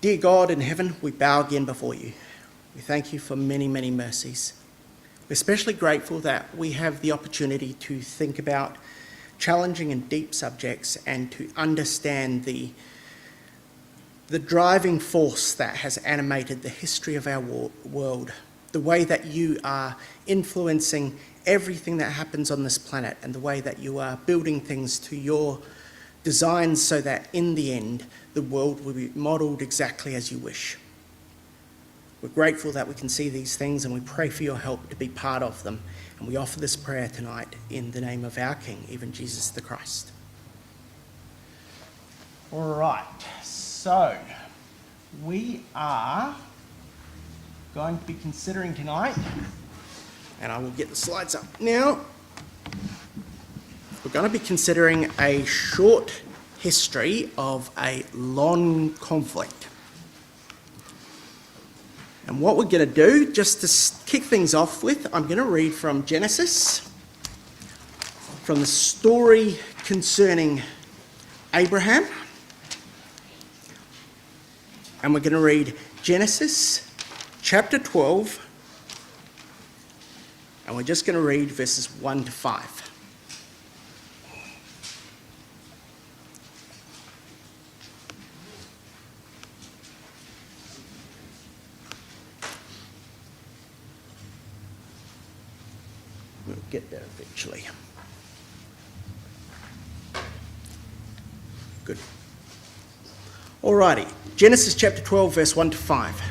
Dear God in heaven, we bow again before you. We thank you for many, many mercies. We're especially grateful that we have the opportunity to think about challenging and deep subjects and to understand the driving force that has animated the history of our world, the way that you are influencing everything that happens on this planet and the way that you are building things to your designs so that in the end the world will be modelled exactly as you wish. We're grateful that we can see these things and we pray for your help to be part of them. And we offer this prayer tonight in the name of our King, even Jesus the Christ. All right, so we are going to be considering tonight, and I will get the slides up now. We're going to be considering a short history of a long conflict. And what we're going to do, just to kick things off with, I'm going to read from Genesis, from the story concerning Abraham. And we're going to read Genesis chapter 12, and we're just going to read verses 1 to 5. We'll get there eventually. Good. Alrighty, Genesis chapter 12, verse 1 to 5.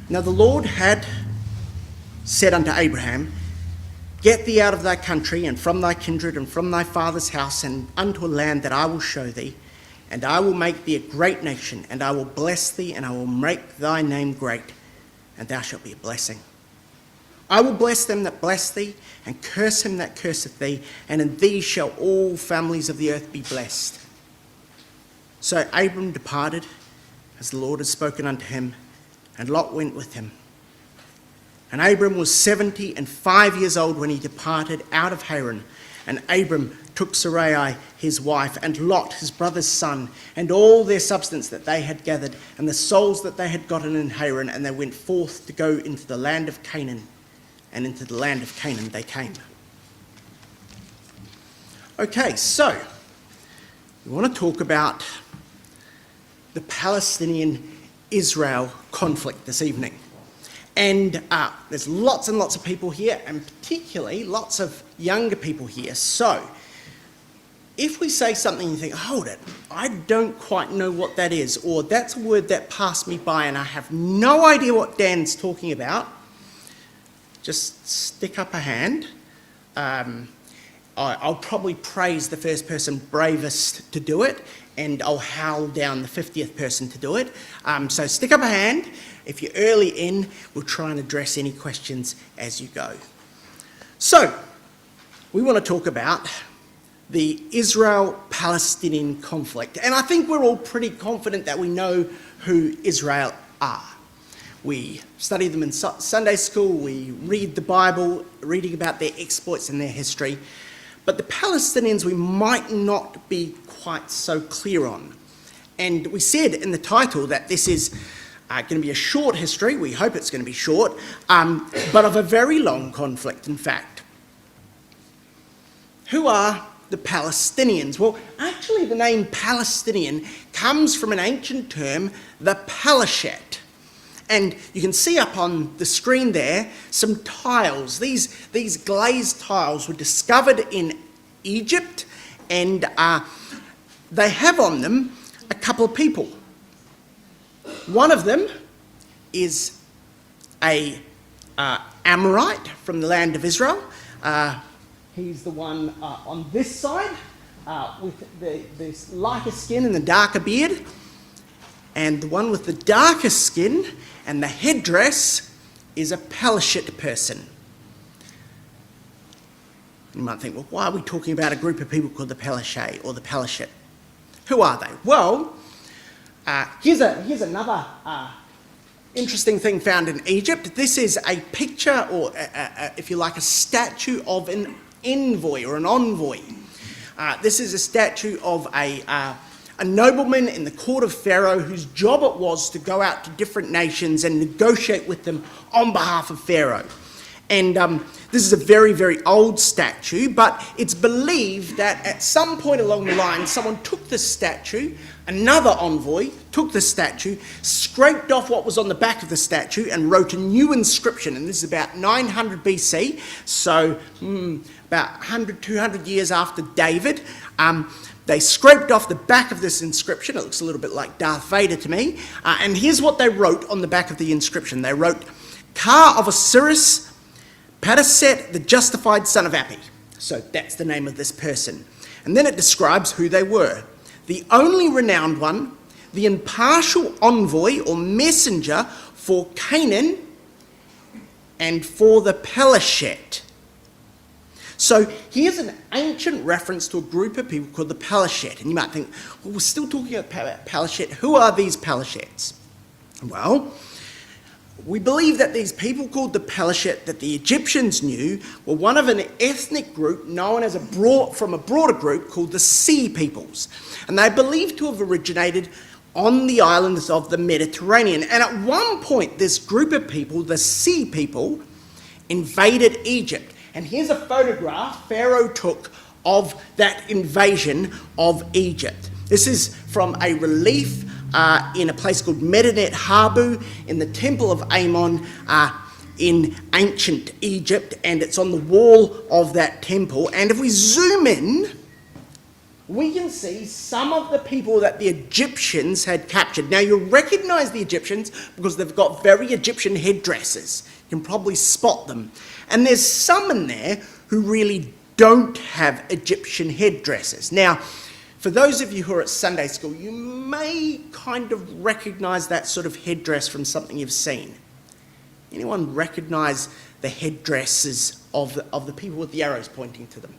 Now the Lord had said unto Abraham, Get thee out of thy country, and from thy kindred, and from thy father's house, and unto a land that I will show thee, and I will make thee a great nation, and I will bless thee, and I will make thy name great, and thou shalt be a blessing. I will bless them that bless thee, and curse him that curseth thee, and in thee shall all families of the earth be blessed. So Abram departed, as the Lord had spoken unto him, and Lot went with him. And Abram was 75 years old when he departed out of Haran. And Abram took Sarai his wife, and Lot his brother's son, and all their substance that they had gathered, and the souls that they had gotten in Haran, and they went forth to go into the land of Canaan. And into the land of Canaan they came. Okay, so we want to talk about the Palestinian-Israel conflict this evening. And there's lots and lots of people here, and particularly lots of younger people here. So if we say something and you think, hold it, I don't quite know what that is, or that's a word that passed me by and I have no idea what Dan's talking about, just stick up a hand. I'll probably praise the first person bravest to do it, and I'll howl down the 50th person to do it. So stick up a hand. If you're early in, we'll try and address any questions as you go. So, we want to talk about the Israel-Palestinian conflict. And I think we're all pretty confident that we know who Israel are. We study them in Sunday school, we read the Bible, reading about their exploits and their history. But the Palestinians we might not be quite so clear on. And we said in the title that this is going to be a short history, we hope it's going to be short, but of a very long conflict, in fact. Who are the Palestinians? Well, actually the name Palestinian comes from an ancient term, the Palashat. And you can see up on the screen there some tiles. These glazed tiles were discovered in Egypt, and they have on them a couple of people. One of them is a Amorite from the land of Israel. He's the one on this side with the lighter skin and the darker beard. And the one with the darker skin and the headdress is a Palashat person. You might think, well, why are we talking about a group of people called the Palashat or the Palashat? Who are they? Well, here's another interesting thing found in Egypt. This is a picture, or if you like, a statue of an envoy or an envoy. This is a statue of a a nobleman in the court of Pharaoh whose job it was to go out to different nations and negotiate with them on behalf of Pharaoh. And this is a very, very old statue, but it's believed that at some point along the line, someone took this statue, another envoy took the statue, scraped off what was on the back of the statue and wrote a new inscription. And this is about 900 BC, so about 100, 200 years after David. They scraped off the back of this inscription. It looks a little bit like Darth Vader to me. And here's what they wrote on the back of the inscription. They wrote, "Car of Osiris, Padaset, the justified son of Api." So that's the name of this person. And then it describes who they were. The only renowned one, the impartial envoy or messenger for Canaan and for the Pelashet. So here's an ancient reference to a group of people called the Pelashet. And you might think, well, we're still talking about Pelashet. Who are these Pelashets? Well, we believe that these people called the Pelashet that the Egyptians knew were one of an ethnic group known as from a broader group called the Sea Peoples. And they're believed to have originated on the islands of the Mediterranean. And at one point, this group of people, the Sea People, invaded Egypt. And here's a photograph Pharaoh took of that invasion of Egypt. This is from a relief in a place called Medinet Habu in the Temple of Ammon in ancient Egypt, and it's on the wall of that temple. And if we zoom in, we can see some of the people that the Egyptians had captured. Now, you'll recognise the Egyptians because they've got very Egyptian headdresses. You can probably spot them. And there's some in there who really don't have Egyptian headdresses. Now, for those of you who are at Sunday school, you may kind of recognise that sort of headdress from something you've seen. Anyone recognise the headdresses of the people with the arrows pointing to them?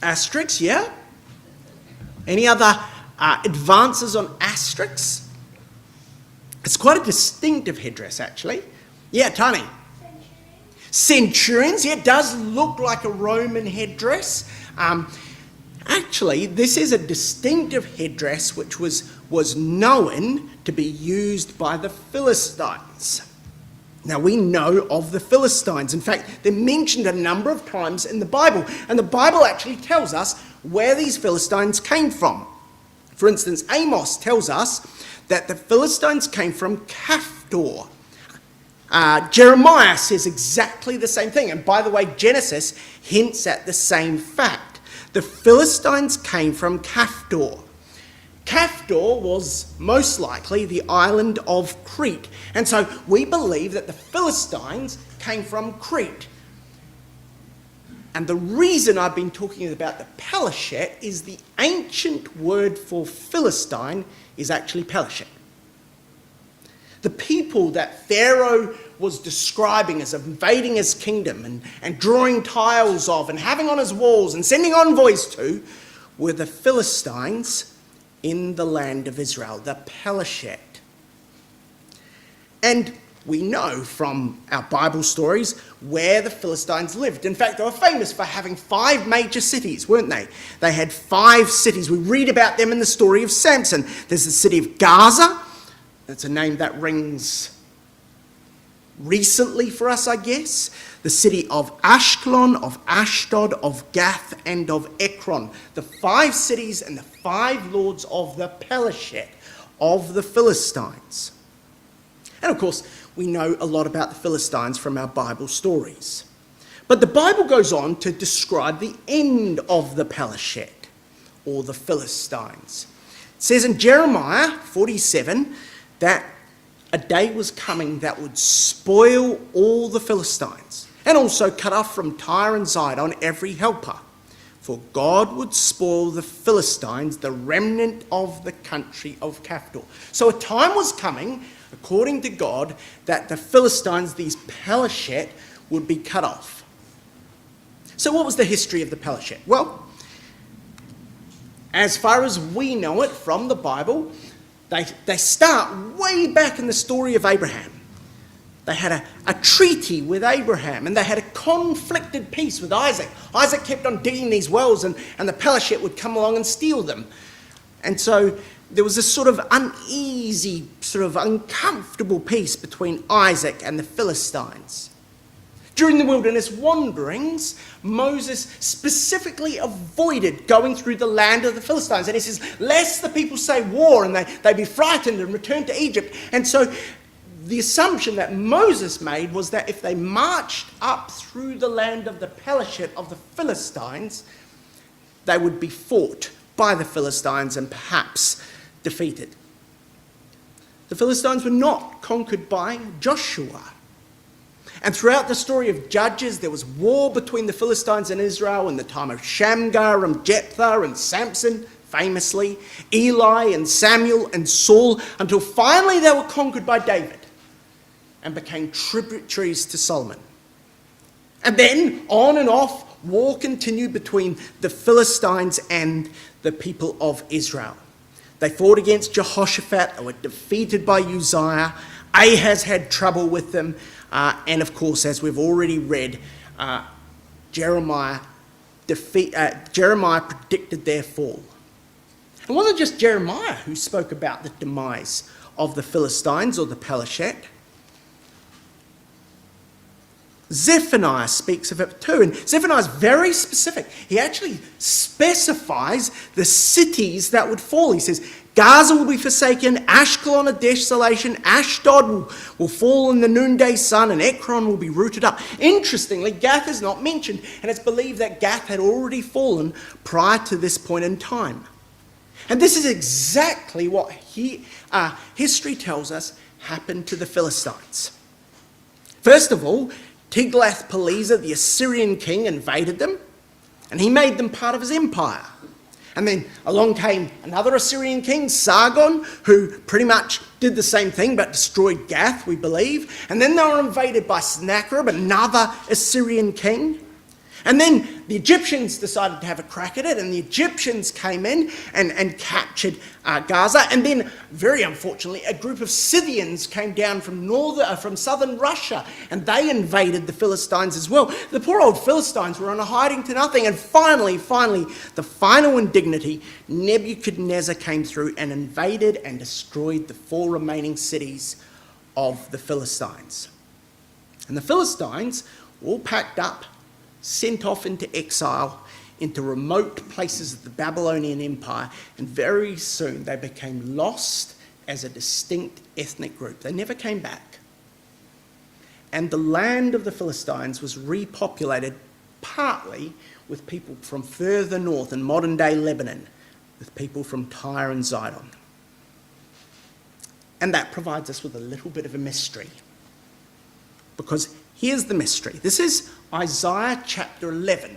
Asterix, yeah? Any other advances on Asterix? It's quite a distinctive headdress, actually. Yeah, Tony? Centurions, yeah, it does look like a Roman headdress. Actually, this is a distinctive headdress which was known to be used by the Philistines. Now, we know of the Philistines. In fact, they're mentioned a number of times in the Bible, and the Bible actually tells us where these Philistines came from. For instance, Amos tells us that the Philistines came from Caphtor. Jeremiah says exactly the same thing. And by the way, Genesis hints at the same fact. The Philistines came from Caphtor. Caphtor was most likely the island of Crete. And so we believe that the Philistines came from Crete. And the reason I've been talking about the Pelashet is the ancient word for Philistine is actually Pelashet. The people that Pharaoh was describing as invading his kingdom and drawing tiles of and having on his walls and sending envoys to were the Philistines in the land of Israel, the Pelashet. And we know from our Bible stories where the Philistines lived. In fact, they were famous for having 5 major cities, weren't they? They had 5 cities. We read about them in the story of Samson. There's the city of Gaza. That's a name that rings recently for us, I guess. The city of Ashkelon, of Ashdod, of Gath, and of Ekron. The 5 cities and the 5 lords of the Pelashet, of the Philistines. And of course, we know a lot about the Philistines from our Bible stories. But the Bible goes on to describe the end of the Pelashet, or the Philistines. It says in Jeremiah 47 that a day was coming that would spoil all the Philistines, and also cut off from Tyre and Zidon every helper. For God would spoil the Philistines, the remnant of the country of Caphtor. So a time was coming, according to God, that the Philistines, these Pelashet, would be cut off. So what was the history of the Pelashet? Well, as far as we know it from the Bible, they start way back in the story of Abraham. They had a treaty with Abraham, and they had a conflicted peace with Isaac. Isaac kept on digging these wells, and the Pelishite would come along and steal them. And so there was this sort of uneasy, sort of uncomfortable peace between Isaac and the Philistines. During the wilderness wanderings, Moses specifically avoided going through the land of the Philistines. And he says, lest the people say war and they be frightened and return to Egypt. And so the assumption that Moses made was that if they marched up through the land of the Pelishite of the Philistines, they would be fought by the Philistines and perhaps defeated. The Philistines were not conquered by Joshua. And throughout the story of Judges, there was war between the Philistines and Israel in the time of Shamgar and Jephthah and Samson, famously, Eli and Samuel and Saul, until finally they were conquered by David and became tributaries to Solomon. And then, on and off, war continued between the Philistines and the people of Israel. They fought against Jehoshaphat. They were defeated by Uzziah. Ahaz had trouble with them. And of course, as we've already read, Jeremiah predicted their fall. It wasn't just Jeremiah who spoke about the demise of the Philistines or the Pelishite. Zephaniah speaks of it too, and Zephaniah is very specific. He actually specifies the cities that would fall. He says, Gaza will be forsaken, Ashkelon a desolation, Ashdod will fall in the noonday sun, and Ekron will be rooted up. Interestingly, Gath is not mentioned, and it's believed that Gath had already fallen prior to this point in time. And this is exactly what history tells us happened to the Philistines. First of all, Tiglath-Pileser, the Assyrian king, invaded them, and he made them part of his empire. And then along came another Assyrian king, Sargon, who pretty much did the same thing but destroyed Gath, we believe. And then they were invaded by Sennacherib, another Assyrian king. And then the Egyptians decided to have a crack at it, and the Egyptians came in and captured Gaza. And then, very unfortunately, a group of Scythians came down from southern Russia, and they invaded the Philistines as well. The poor old Philistines were on a hiding to nothing. And finally, the final indignity, Nebuchadnezzar came through and invaded and destroyed the 4 remaining cities of the Philistines. And the Philistines all packed up, sent off into exile, into remote places of the Babylonian Empire, and very soon they became lost as a distinct ethnic group. They never came back. And the land of the Philistines was repopulated partly with people from further north in modern-day Lebanon, with people from Tyre and Zidon. And that provides us with a little bit of a mystery. Because here's the mystery. This is Isaiah chapter 11.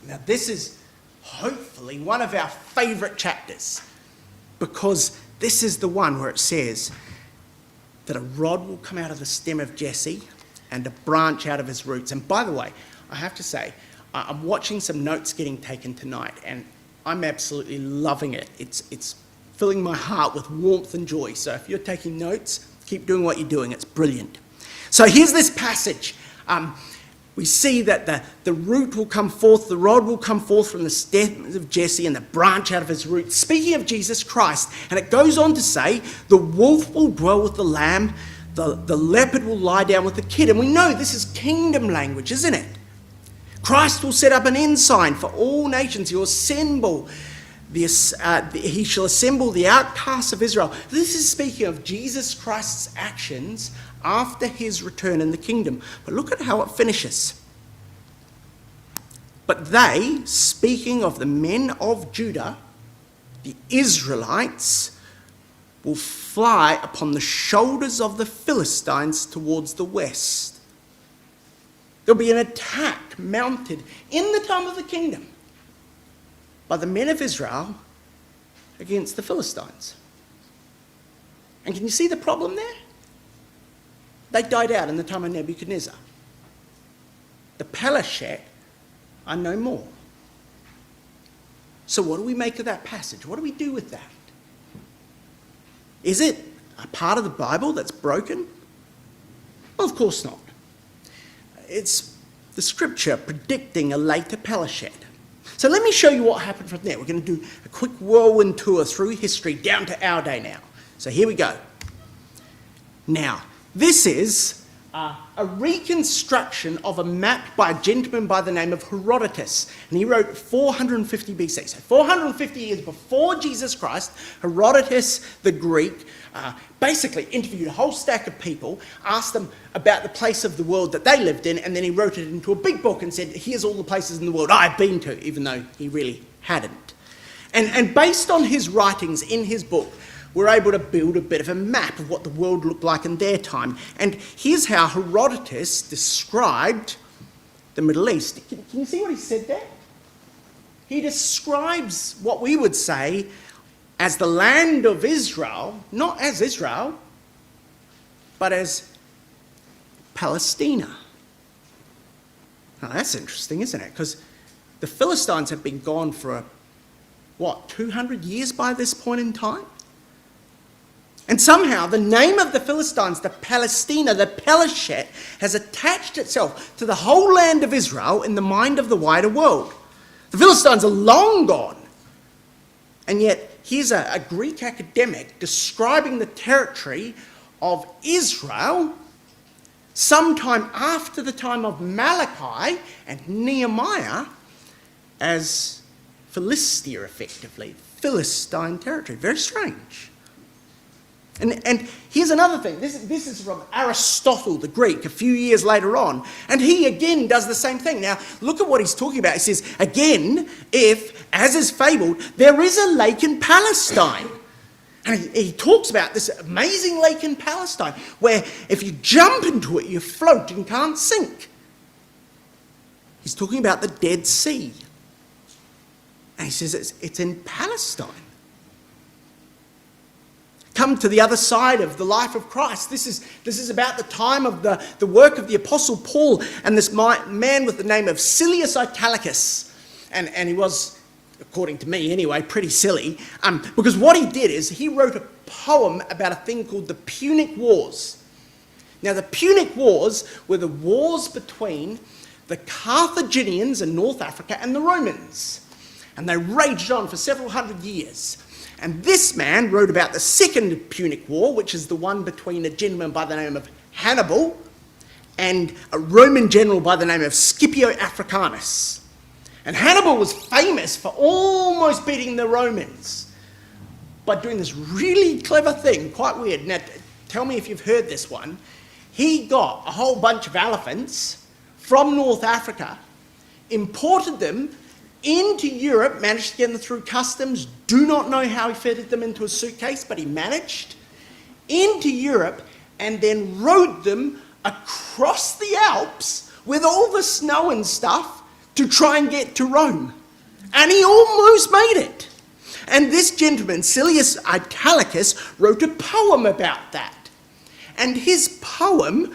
Now, this is hopefully one of our favourite chapters, because this is the one where it says that a rod will come out of the stem of Jesse and a branch out of his roots. And by the way, I have to say, I'm watching some notes getting taken tonight, and I'm absolutely loving it. It's filling my heart with warmth and joy. So if you're taking notes, keep doing what you're doing. It's brilliant. So here's this passage. We see that the root will come forth, the rod will come forth from the stem of Jesse and the branch out of his roots. Speaking of Jesus Christ, and it goes on to say, the wolf will dwell with the lamb, the leopard will lie down with the kid. And we know this is kingdom language, isn't it? Christ will set up an ensign for all nations. He will assemble he shall assemble the outcasts of Israel. This is speaking of Jesus Christ's actions after his return in the kingdom. But look at how it finishes. But they, speaking of the men of Judah, the Israelites, will fly upon the shoulders of the Philistines towards the west. There'll be an attack mounted in the time of the kingdom by the men of Israel against the Philistines. And can you see the problem there? They died out in the time of Nebuchadnezzar. The Pelishite are no more. So what do we make of that passage? What do we do with that? Is it a part of the Bible that's broken? Well, of course not. It's the scripture predicting a later Pelisheth. So let me show you what happened from there. We're going to do a quick whirlwind tour through history down to our day now. So here we go. Now, this is a reconstruction of a map by a gentleman by the name of Herodotus. And he wrote 450 BC. So 450 years before Jesus Christ, Herodotus the Greek basically interviewed a whole stack of people, asked them about the place of the world that they lived in, and then he wrote it into a big book and said, here's all the places in the world I've been to, even though he really hadn't. And based on his writings in his book, we're able to build a bit of a map of what the world looked like in their time. And here's how Herodotus described the Middle East. Can you see what he said there? He describes what we would say as the land of Israel, not as Israel, but as Palestina. Now that's interesting, isn't it? Because the Philistines have been gone for, 200 years by this point in time? And somehow the name of the Philistines, the Palestina, the Pelisheth, has attached itself to the whole land of Israel in the mind of the wider world. The Philistines are long gone. And yet here's a Greek academic describing the territory of Israel sometime after the time of Malachi and Nehemiah as Philistia, effectively. Philistine territory. Very strange. And here's another thing. This is from Aristotle, the Greek, a few years later on. And he again does the same thing. Now, look at what he's talking about. He says, again, if, as is fabled, there is a lake in Palestine. And he talks about this amazing lake in Palestine, where if you jump into it, you float and can't sink. He's talking about the Dead Sea. And he says it's in Palestine. Come to the other side of the life of Christ. This is about the time of the work of the Apostle Paul and this man with the name of Silius Italicus. And he was, according to me anyway, pretty silly. Because what he did is he wrote a poem about a thing called the Punic Wars. Now the Punic Wars were the wars between the Carthaginians in North Africa and the Romans. And they raged on for several hundred years. And this man wrote about the Second Punic War, which is the one between a gentleman by the name of Hannibal and a Roman general by the name of Scipio Africanus. And Hannibal was famous for almost beating the Romans by doing this really clever thing, quite weird. Now, tell me if you've heard this one. He got a whole bunch of elephants from North Africa, imported them into Europe, managed to get them through customs. Do not know how he fitted them into a suitcase, but he managed. Into Europe, and then rode them across the Alps with all the snow and stuff to try and get to Rome. And he almost made it. And this gentleman, Silius Italicus, wrote a poem about that. And his poem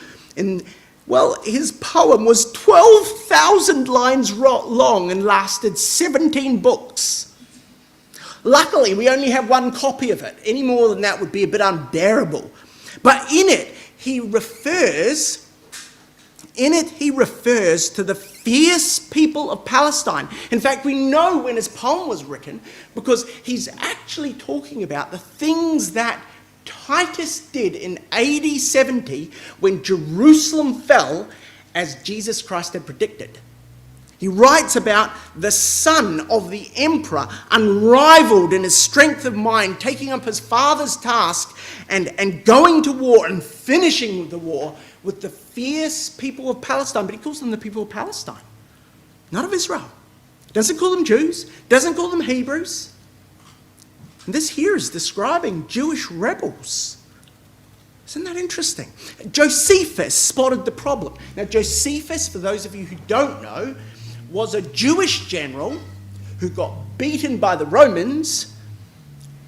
was 12,000 lines long and lasted 17 books. Luckily, we only have one copy of it. Any more than that would be a bit unbearable. But in it, he refers to the fierce people of Palestine. In fact, we know when his poem was written because he's actually talking about the things that Titus did in AD 70 when Jerusalem fell as Jesus Christ had predicted. He writes about the son of the emperor, unrivaled in his strength of mind, taking up his father's task and going to war and finishing the war with the fierce people of Palestine. But he calls them the people of Palestine, not of Israel. Doesn't call them Jews, doesn't call them Hebrews. And this here is describing Jewish rebels. Isn't that interesting? Josephus spotted the problem. Now, Josephus, for those of you who don't know, was a Jewish general who got beaten by the Romans,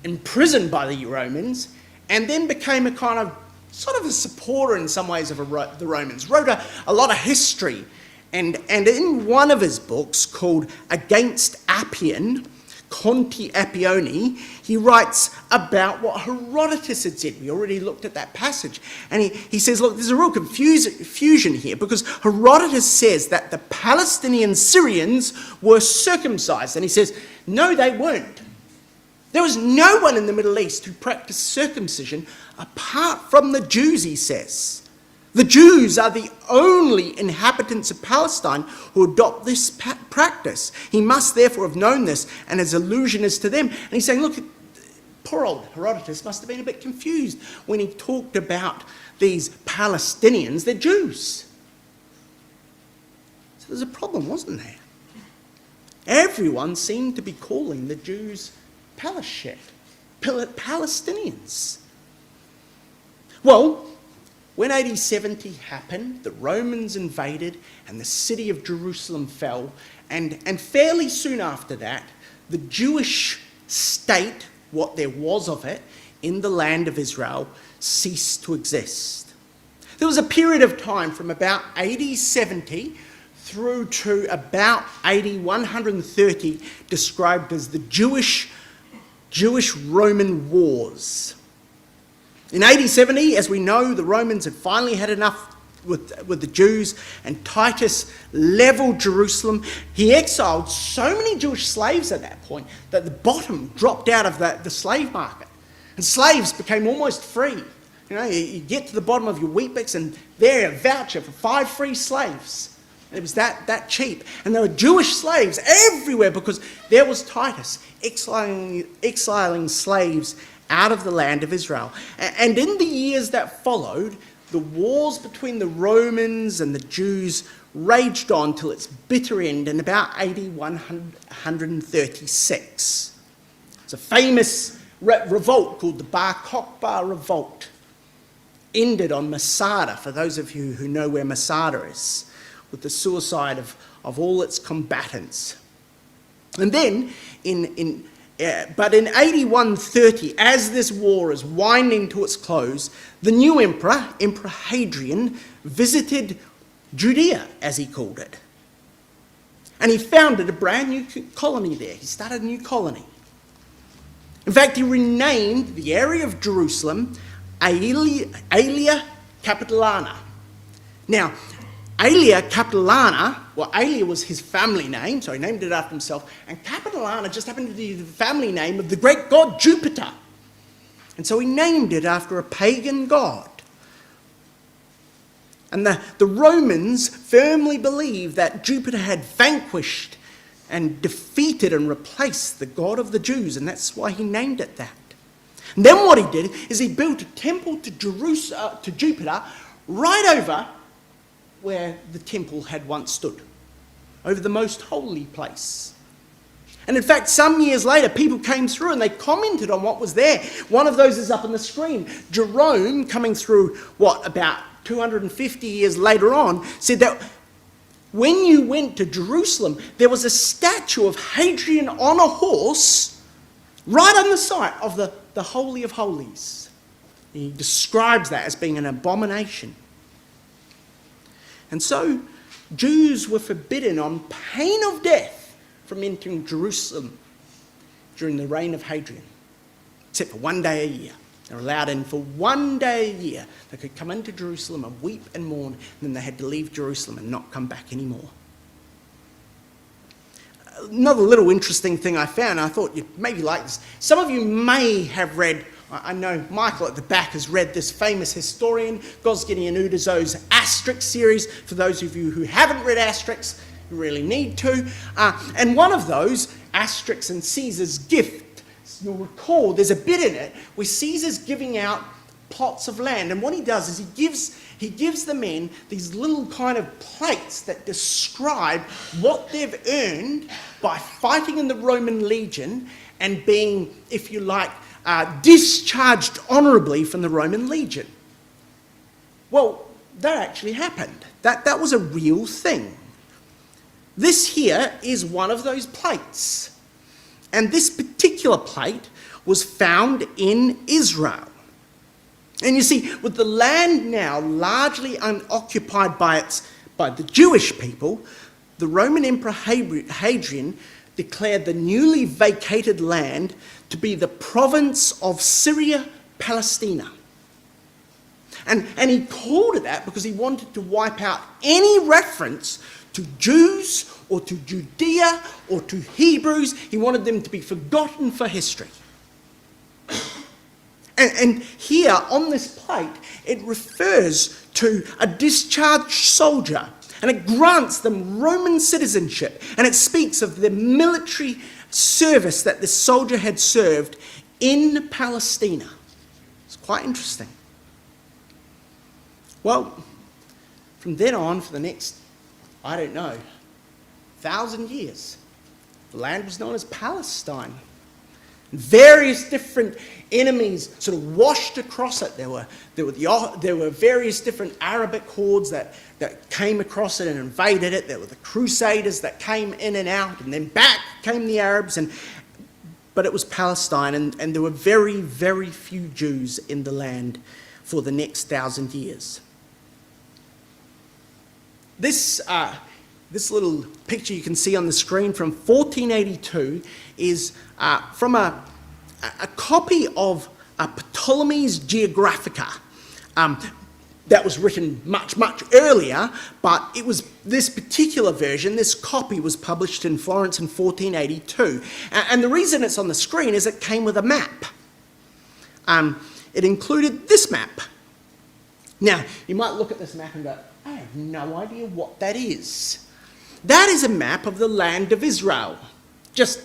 imprisoned by the Romans, and then became a kind of sort of a supporter in some ways of the Romans. Wrote a lot of history. And in one of his books called Against Appian, Conti Appioni, he writes about what Herodotus had said. We already looked at that passage. And he says, look, there's a real confusion here, because Herodotus says that the Palestinian Syrians were circumcised. And he says, no, they weren't. There was no one in the Middle East who practiced circumcision apart from the Jews, he says. The Jews are the only inhabitants of Palestine who adopt this practice. He must therefore have known this, and his allusion is to them. And he's saying, look, poor old Herodotus must have been a bit confused when he talked about these Palestinians. They're Jews. So there's a problem, wasn't there? Everyone seemed to be calling the Jews Palestinians. Well, when AD 70 happened, the Romans invaded and the city of Jerusalem fell. And fairly soon after that, the Jewish state, what there was of it, in the land of Israel, ceased to exist. There was a period of time from about AD 70 through to about AD 130 described as the Jewish-Roman Wars. In AD 70, as we know, the Romans had finally had enough with the Jews, and Titus leveled Jerusalem. He exiled so many Jewish slaves at that point that the bottom dropped out of the slave market. And slaves became almost free. You know, you get to the bottom of your Weet-Bix and they're a voucher for 5 free slaves. It was that cheap. And there were Jewish slaves everywhere because there was Titus exiling slaves out of the land of Israel. And in the years that followed, the wars between the Romans and the Jews raged on till its bitter end in about AD 136. It's a famous revolt called the Bar Kokhba Revolt. Ended on Masada, for those of you who know where Masada is, with the suicide of all its combatants. And then but in AD 130, as this war is winding to its close, the new emperor, Emperor Hadrian, visited Judea, as he called it. And he founded a brand new colony there. He started a new colony. In fact, he renamed the area of Jerusalem Aelia Capitolana. Now, Aelia Capitolana, well, Aelia was his family name, so he named it after himself, and Capitolana just happened to be the family name of the great god Jupiter. And so he named it after a pagan god. And the Romans firmly believed that Jupiter had vanquished and defeated and replaced the god of the Jews, and that's why he named it that. And then what he did is he built a temple to Jupiter right over where the temple had once stood, over the most holy place. And in fact, some years later, people came through and they commented on what was there. One of those is up on the screen. Jerome, coming through, about 250 years later on, said that when you went to Jerusalem, there was a statue of Hadrian on a horse right on the site of the Holy of Holies. He describes that as being an abomination. And so Jews were forbidden on pain of death from entering Jerusalem during the reign of Hadrian, except for 1 day a year. They were allowed in for 1 day a year. They could come into Jerusalem and weep and mourn, and then they had to leave Jerusalem and not come back anymore. Another little interesting thing I found, I thought you'd maybe like this. Some of you may have read, I know Michael at the back has read this famous historian, Gosgini Uderzo's Asterix series. For those of you who haven't read Asterix, you really need to. And one of those, Asterix and Caesar's Gift, you'll recall there's a bit in it where Caesar's giving out plots of land. And what he does is he gives the men these little kind of plates that describe what they've earned by fighting in the Roman legion and being, if you like, discharged honourably from the Roman legion. Well, that actually happened. That was a real thing. This here is one of those plates. And this particular plate was found in Israel. And you see, with the land now largely unoccupied by the Jewish people, the Roman Emperor Hadrian declared the newly vacated land to be the province of Syria Palestina. And he called it that because he wanted to wipe out any reference to Jews or to Judea or to Hebrews. He wanted them to be forgotten for history. And here on this plate, it refers to a discharged soldier, and it grants them Roman citizenship, and it speaks of the military service that this soldier had served in Palestina. It's quite interesting. Well, from then on, for the next, 1,000 years, the land was known as Palestine. Various different enemies sort of washed across it. There were various different Arabic hordes that came across it and invaded it. There were the Crusaders that came in and out, and then back came the Arabs. But it was Palestine, and there were very, very few Jews in the land for the next 1,000 years. This little picture you can see on the screen from 1482 is from a copy of Ptolemy's Geographica that was written much, much earlier, but it was this particular version, this copy was published in Florence in 1482. And the reason it's on the screen is it came with a map. It included this map. Now, you might look at this map and go, I have no idea what that is. That is a map of the land of Israel, just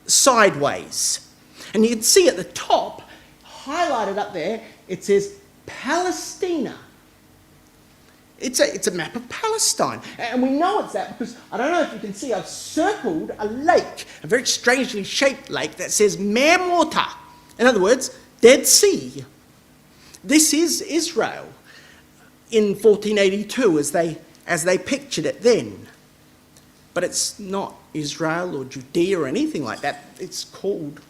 sideways. And you can see at the top, highlighted up there, it says Palestina. It's a map of Palestine. And we know it's that because, I don't know if you can see, I've circled a lake, a very strangely shaped lake that says Mare Morta. In other words, Dead Sea. This is Israel in 1482 as they pictured it then. But it's not Israel or Judea or anything like that. It's called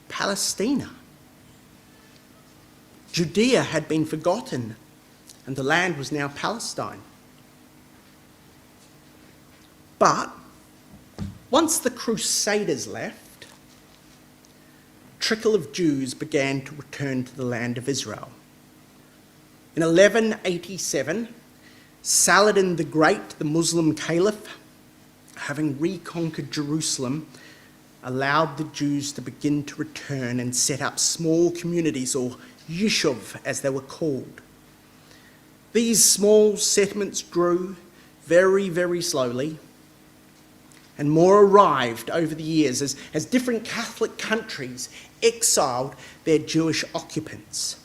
Palestina. Judea had been forgotten, and the land was now Palestine. But once the Crusaders left, a trickle of Jews began to return to the land of Israel. In 1187, Saladin the Great, the Muslim caliph, having reconquered Jerusalem, allowed the Jews to begin to return and set up small communities, or yishuv as they were called. These small settlements grew very, very slowly, and more arrived over the years as different Catholic countries exiled their Jewish occupants.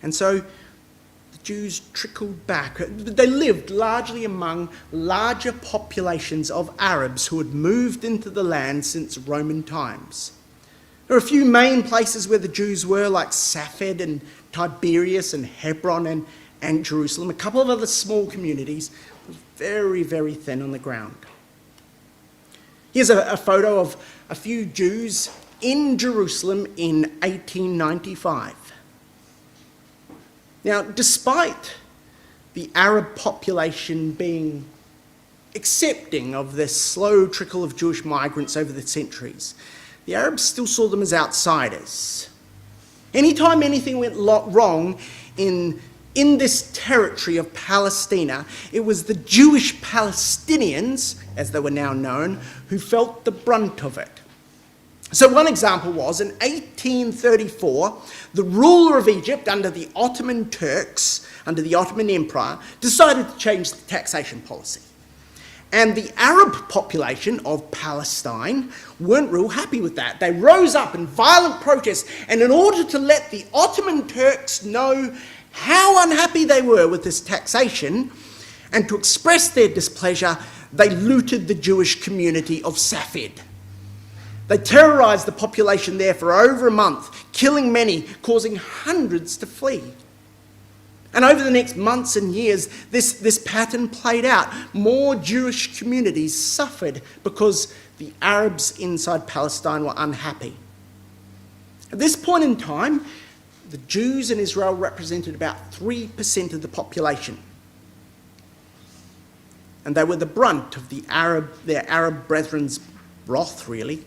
And so the Jews trickled back. They lived largely among larger populations of Arabs who had moved into the land since Roman times. There are a few main places where the Jews were, like Safed and Tiberias and Hebron and Jerusalem. A couple of other small communities, very, very thin on the ground. Here's a photo of a few Jews in Jerusalem in 1895. Now, despite the Arab population being accepting of this slow trickle of Jewish migrants over the centuries, the Arabs still saw them as outsiders. Anytime anything went wrong in this territory of Palestina, it was the Jewish Palestinians, as they were now known, who felt the brunt of it. So one example was, in 1834, the ruler of Egypt under the Ottoman Turks, under the Ottoman Empire, decided to change the taxation policy. And the Arab population of Palestine weren't real happy with that. They rose up in violent protest, and in order to let the Ottoman Turks know how unhappy they were with this taxation, and to express their displeasure, they looted the Jewish community of Safed. They terrorised the population there for over a month, killing many, causing hundreds to flee. And over the next months and years, this pattern played out. More Jewish communities suffered because the Arabs inside Palestine were unhappy. At this point in time, the Jews in Israel represented about 3% of the population. And they were the brunt of their Arab brethren's wrath, really.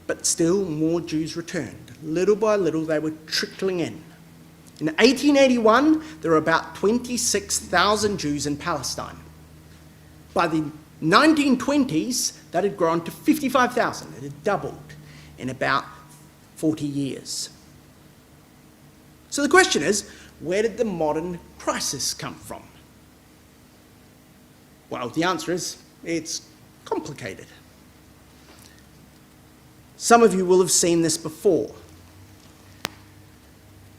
But still, more Jews returned. Little by little, they were trickling in. In 1881, there were about 26,000 Jews in Palestine. By the 1920s, that had grown to 55,000. It had doubled in about 40 years. So the question is, where did the modern crisis come from? Well, the answer is, it's complicated. Some of you will have seen this before.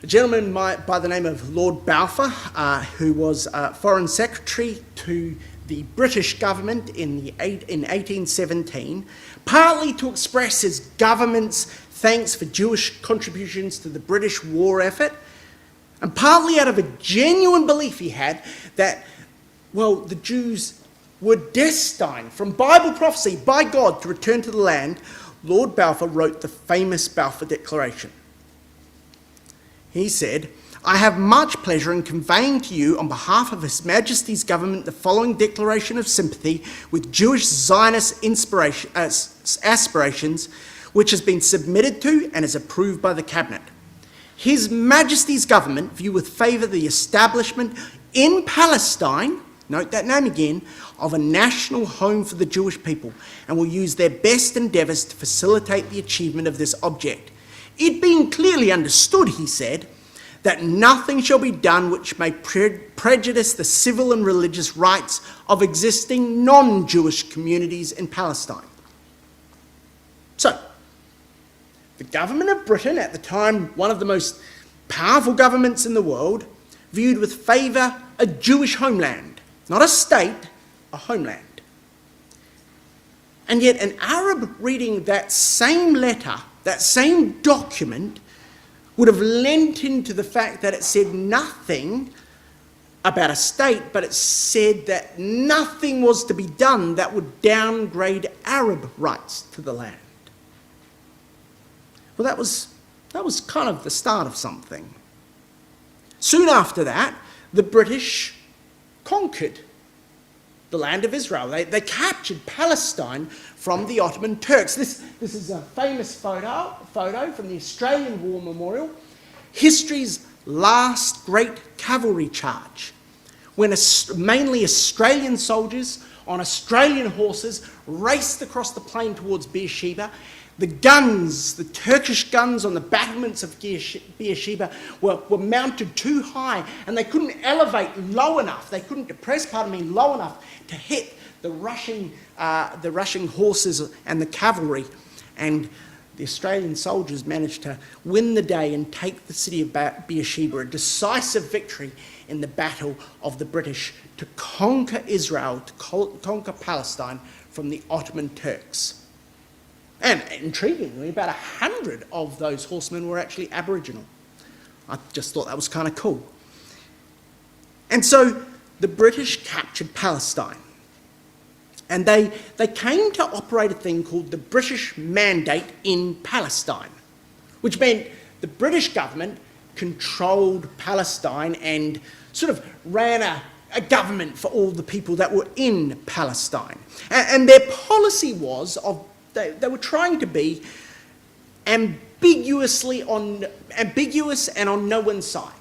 A gentleman by the name of Lord Balfour, who was Foreign Secretary to the British government in 1817, partly to express his government's thanks for Jewish contributions to the British war effort, and partly out of a genuine belief he had that, well, the Jews were destined from Bible prophecy by God to return to the land, Lord Balfour wrote the famous Balfour Declaration. He said, "I have much pleasure in conveying to you on behalf of His Majesty's government the following declaration of sympathy with Jewish Zionist aspirations, which has been submitted to and is approved by the Cabinet. His Majesty's government view with favour the establishment in Palestine," note that name again, "of a national home for the Jewish people, and will use their best endeavours to facilitate the achievement of this object. It being clearly understood," he said, "that nothing shall be done which may prejudice the civil and religious rights of existing non-Jewish communities in Palestine." So, the government of Britain, at the time one of the most powerful governments in the world, viewed with favour a Jewish homeland, not a state, a homeland. And yet an Arab reading that same letter, that same document, would have lent into the fact that it said nothing about a state, but it said that nothing was to be done that would downgrade Arab rights to the land. Well, that was kind of the start of something. Soon after that, the British conquered the land of Israel. They captured Palestine from the Ottoman Turks. This is a famous photo from the Australian War Memorial, history's last great cavalry charge, when mainly Australian soldiers on Australian horses raced across the plain towards Beersheba. The guns, the Turkish guns on the battlements of Beersheba were mounted too high, and they couldn't elevate low enough, they couldn't depress, low enough to hit the rushing horses and the cavalry. And the Australian soldiers managed to win the day and take the city of Beersheba, a decisive victory in the battle of the British to conquer Israel, to conquer Palestine from the Ottoman Turks. And intriguingly, about 100 of those horsemen were actually Aboriginal. I just thought that was kind of cool. And so the British captured Palestine. And they came to operate a thing called the British Mandate in Palestine, which meant the British government controlled Palestine and sort of ran a government for all the people that were in Palestine. And their policy was they were trying to be ambiguous and on no one's side.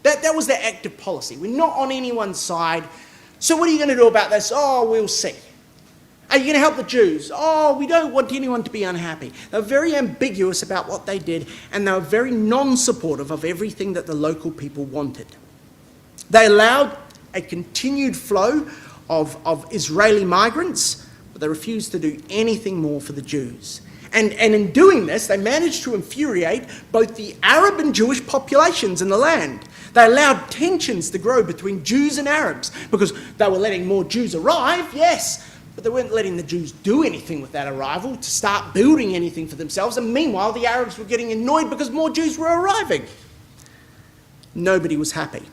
That was their active policy. We're not on anyone's side. So what are you going to do about this? Oh, we'll see. Are you going to help the Jews? Oh, we don't want anyone to be unhappy. They were very ambiguous about what they did, and they were very non-supportive of everything that the local people wanted. They allowed a continued flow of Israeli migrants, but they refused to do anything more for the Jews. And in doing this, they managed to infuriate both the Arab and Jewish populations in the land. They allowed tensions to grow between Jews and Arabs because they were letting more Jews arrive, yes, but they weren't letting the Jews do anything with that arrival to start building anything for themselves. And meanwhile, the Arabs were getting annoyed because more Jews were arriving. Nobody was happy.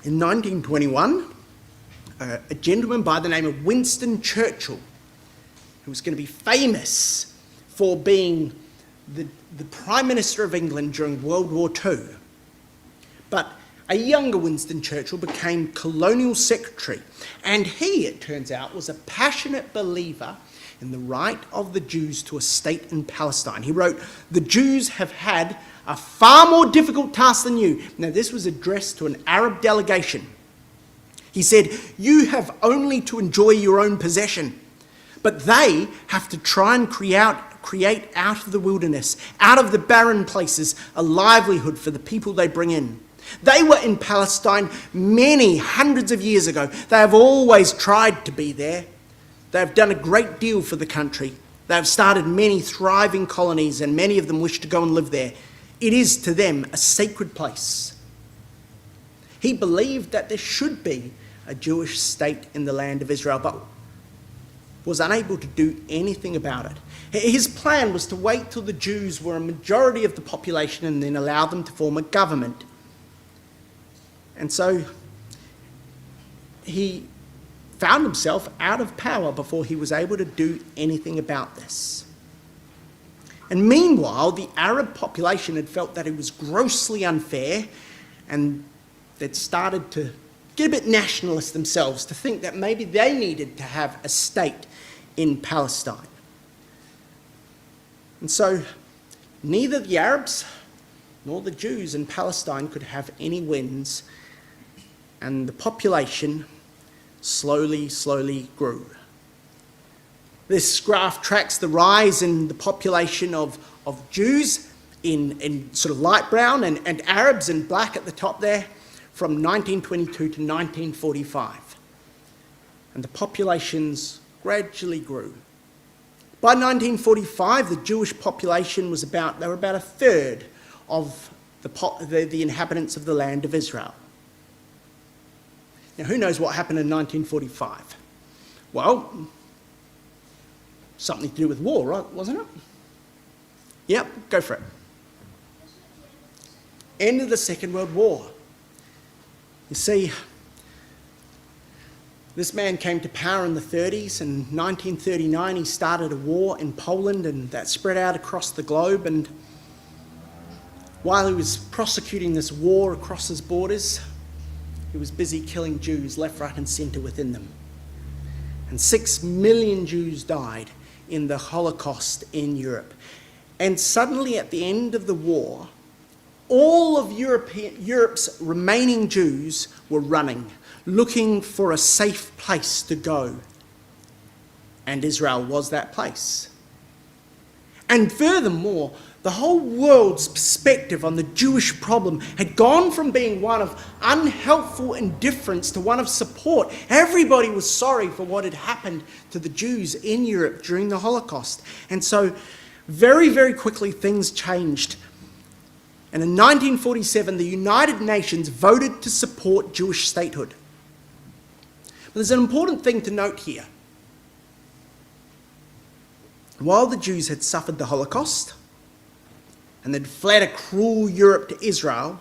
In 1921, a gentleman by the name of Winston Churchill, who was going to be famous for being the Prime Minister of England during World War II, but a younger Winston Churchill became colonial secretary, and he, it turns out, was a passionate believer in the right of the Jews to a state in Palestine. He wrote, "The Jews have had a far more difficult task than you." Now, this was addressed to an Arab delegation. He said, "You have only to enjoy your own possession, but they have to try and create out of the wilderness, out of the barren places, a livelihood for the people they bring in. They were in Palestine many hundreds of years ago. They have always tried to be there. They have done a great deal for the country. They have started many thriving colonies, and many of them wish to go and live there. It is to them a sacred place." He believed that there should be a Jewish state in the land of Israel, but was unable to do anything about it. His plan was to wait till the Jews were a majority of the population and then allow them to form a government. And so he found himself out of power before he was able to do anything about this. And meanwhile, the Arab population had felt that it was grossly unfair, and they'd started to get a bit nationalist themselves, to think that maybe they needed to have a state in Palestine. And so neither the Arabs nor the Jews in Palestine could have any wins, and the population slowly grew. This graph tracks the rise in the population of Jews in sort of light brown and Arabs in black at the top there from 1922 to 1945. And the populations gradually grew. By 1945, the Jewish population was about a third of the inhabitants of the land of Israel. Now, who knows what happened in 1945? Well, something to do with war, right? Wasn't it? Yep, go for it. End of the Second World War. You see, this man came to power in the 30s. In 1939, he started a war in Poland, and that spread out across the globe. And while he was prosecuting this war across his borders, he was busy killing Jews left, right, and centre within them. And 6 million Jews died in the Holocaust in Europe. And suddenly, at the end of the war, all of Europe's remaining Jews were running, looking for a safe place to go. And Israel was that place. And furthermore, the whole world's perspective on the Jewish problem had gone from being one of unhelpful indifference to one of support. Everybody was sorry for what had happened to the Jews in Europe during the Holocaust. And so very, very quickly things changed. And in 1947, the United Nations voted to support Jewish statehood. But there's an important thing to note here. While the Jews had suffered the Holocaust and they'd fled a cruel Europe to Israel,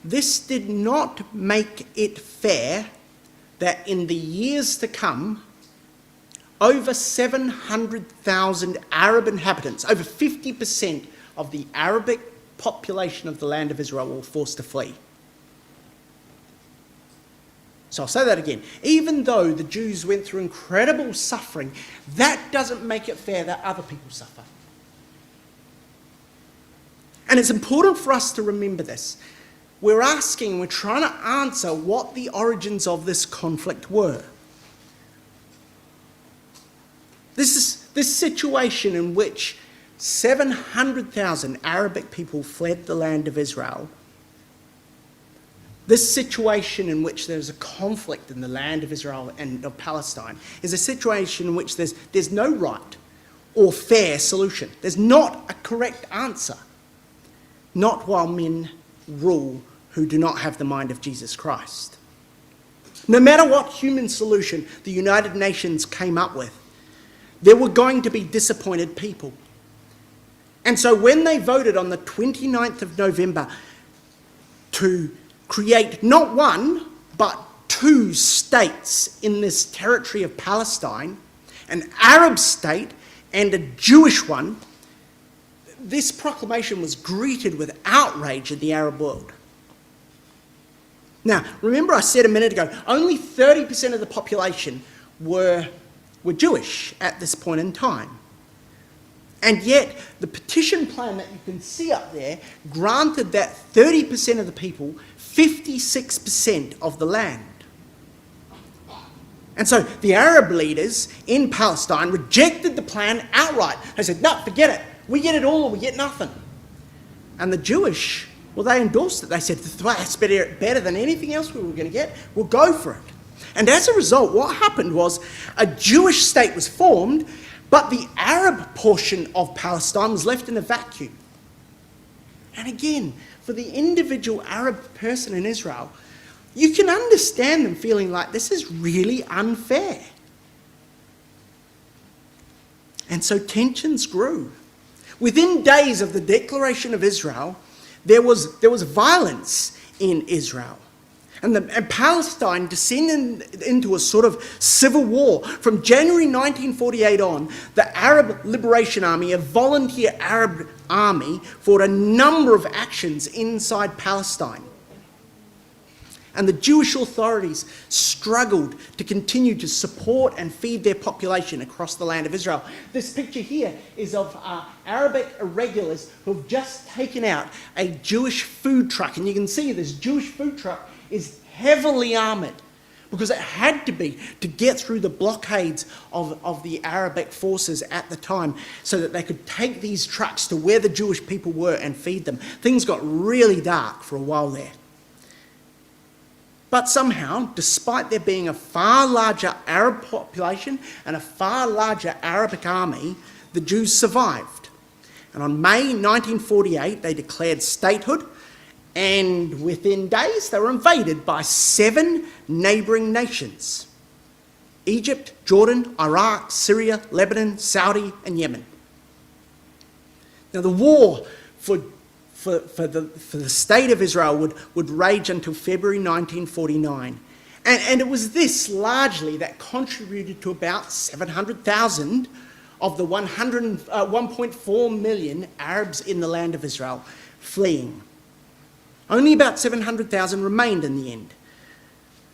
this did not make it fair that in the years to come, over 700,000 Arab inhabitants, over 50% of the Arabic population of the land of Israel, were forced to flee. So I'll say that again. Even though the Jews went through incredible suffering, that doesn't make it fair that other people suffer. And it's important for us to remember this. We're trying to answer what the origins of this conflict were. This situation in which 700,000 Arabic people fled the land of Israel, this situation in which there's a conflict in the land of Israel and of Palestine is a situation in which there's no right or fair solution. There's not a correct answer. Not while men rule who do not have the mind of Jesus Christ. No matter what human solution the United Nations came up with, there were going to be disappointed people. And so when they voted on the 29th of November to create not one, but 2 states in this territory of Palestine, an Arab state and a Jewish one, this proclamation was greeted with outrage in the Arab world. Now, remember I said a minute ago, only 30% of the population were Jewish at this point in time. And yet, the petition plan that you can see up there granted that 30% of the people 56% of the land. And so the Arab leaders in Palestine rejected the plan outright. They said, no, forget it. We get it all or we get nothing. And the Jewish, well, they endorsed it. They said, that's better than anything else we were going to get. We'll go for it. And as a result, what happened was a Jewish state was formed, but the Arab portion of Palestine was left in a vacuum. And again, for the individual Arab person in Israel, you can understand them feeling like this is really unfair. And so tensions grew. Within days of the declaration of Israel, there was violence in Israel. And Palestine descended into a sort of civil war. From January 1948 on, the Arab Liberation Army, a volunteer Arab army, fought a number of actions inside Palestine. And the Jewish authorities struggled to continue to support and feed their population across the land of Israel. This picture here is of Arabic irregulars who have just taken out a Jewish food truck. And you can see this Jewish food truck is heavily armoured because it had to be to get through the blockades of the Arabic forces at the time so that they could take these trucks to where the Jewish people were and feed them. Things got really dark for a while there. But somehow, despite there being a far larger Arab population and a far larger Arabic army, the Jews survived. And on May 1948, they declared statehood, and within days, they were invaded by 7 neighbouring nations: Egypt, Jordan, Iraq, Syria, Lebanon, Saudi, and Yemen. Now, the war for the state of Israel would rage until February 1949. And it was this largely that contributed to about 700,000 of the 1.4 million Arabs in the land of Israel fleeing. Only about 700,000 remained in the end.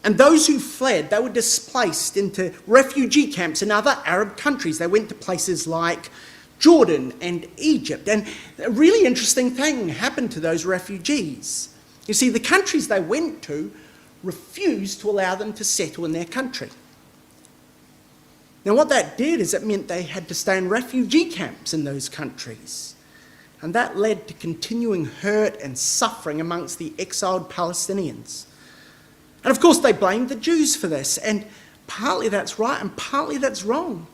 And those who fled, they were displaced into refugee camps in other Arab countries. They went to places like Jordan and Egypt. And a really interesting thing happened to those refugees. You see, the countries they went to refused to allow them to settle in their country. Now, what that did is it meant they had to stay in refugee camps in those countries. And that led to continuing hurt and suffering amongst the exiled Palestinians. And of course, they blamed the Jews for this. And partly that's right and partly that's wrong.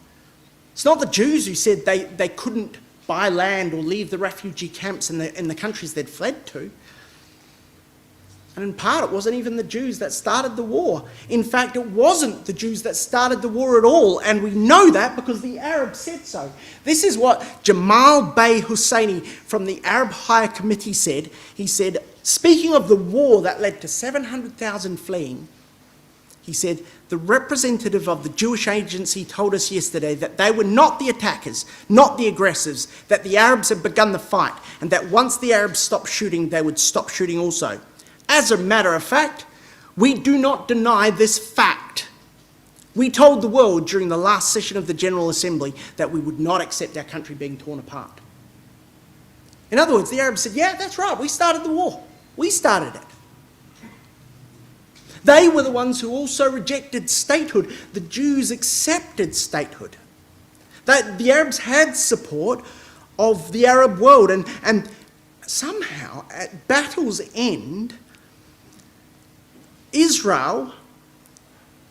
It's not the Jews who said they couldn't buy land or leave the refugee camps in the countries they'd fled to. And in part, it wasn't even the Jews that started the war. In fact, it wasn't the Jews that started the war at all, and we know that because the Arabs said so. This is what Jamal Bey Husseini from the Arab Higher Committee said. He said, speaking of the war that led to 700,000 fleeing, he said, the representative of the Jewish agency told us yesterday that they were not the attackers, not the aggressors, that the Arabs had begun the fight, and that once the Arabs stopped shooting, they would stop shooting also. As a matter of fact, we do not deny this fact. We told the world during the last session of the General Assembly that we would not accept our country being torn apart. In other words, the Arabs said, yeah, that's right, we started the war. We started it. They were the ones who also rejected statehood. The Jews accepted statehood. The Arabs had support of the Arab world, and somehow, at battle's end, Israel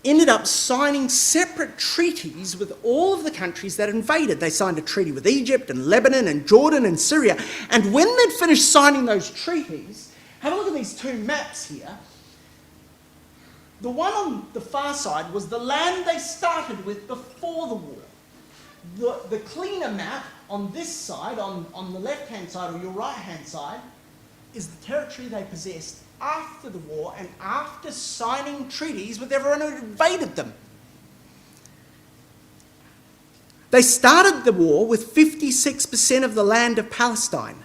ended up signing separate treaties with all of the countries that invaded. They signed a treaty with Egypt and Lebanon and Jordan and Syria. And when they'd finished signing those treaties, have a look at these two maps here. The one on the far side was the land they started with before the war. The cleaner map on this side, on the left-hand side or your right-hand side, is the territory they possessed after the war and after signing treaties with everyone who invaded them. They started the war with 56% of the land of Palestine.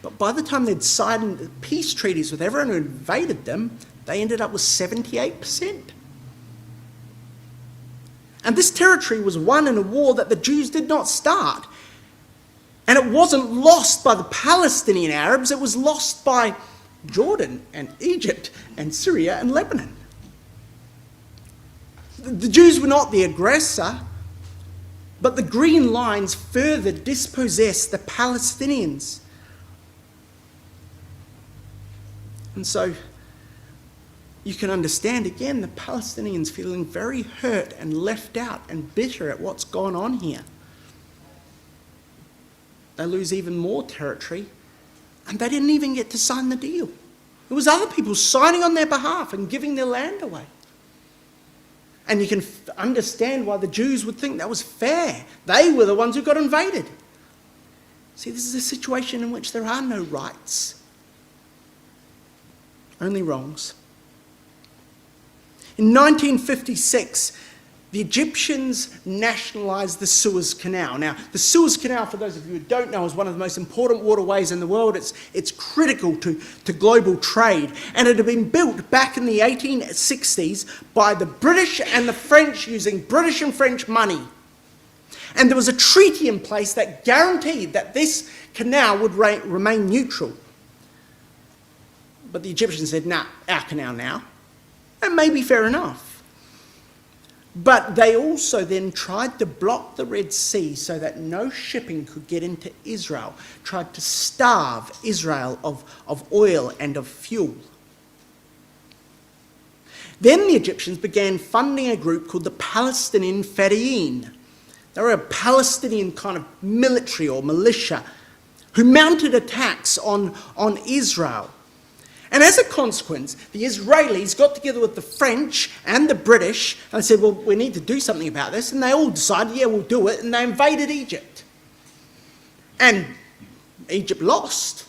But by the time they'd signed peace treaties with everyone who invaded them, they ended up with 78%. And this territory was won in a war that the Jews did not start. And it wasn't lost by the Palestinian Arabs, it was lost by Jordan and Egypt and Syria and Lebanon. The Jews were not the aggressor, but the green lines further dispossessed the Palestinians. And so you can understand again the Palestinians feeling very hurt and left out and bitter at what's gone on here. They lose even more territory, and they didn't even get to sign the deal. It was other people signing on their behalf and giving their land away. And you can understand why the Jews would think that was fair. They were the ones who got invaded. See, this is a situation in which there are no rights, only wrongs. In 1956, the Egyptians nationalised the Suez Canal. Now, the Suez Canal, for those of you who don't know, is one of the most important waterways in the world. It's critical to global trade. And it had been built back in the 1860s by the British and the French using British and French money. And there was a treaty in place that guaranteed that this canal would remain neutral. But the Egyptians said, nah, our canal now. That may be fair enough. But they also then tried to block the Red Sea so that no shipping could get into Israel, tried to starve Israel of oil and of fuel. Then the Egyptians began funding a group called the Palestinian Fedayeen. They were a Palestinian kind of military or militia who mounted attacks on Israel. And as a consequence, the Israelis got together with the French and the British and said, well, we need to do something about this. And they all decided, yeah, we'll do it. And they invaded Egypt. And Egypt lost.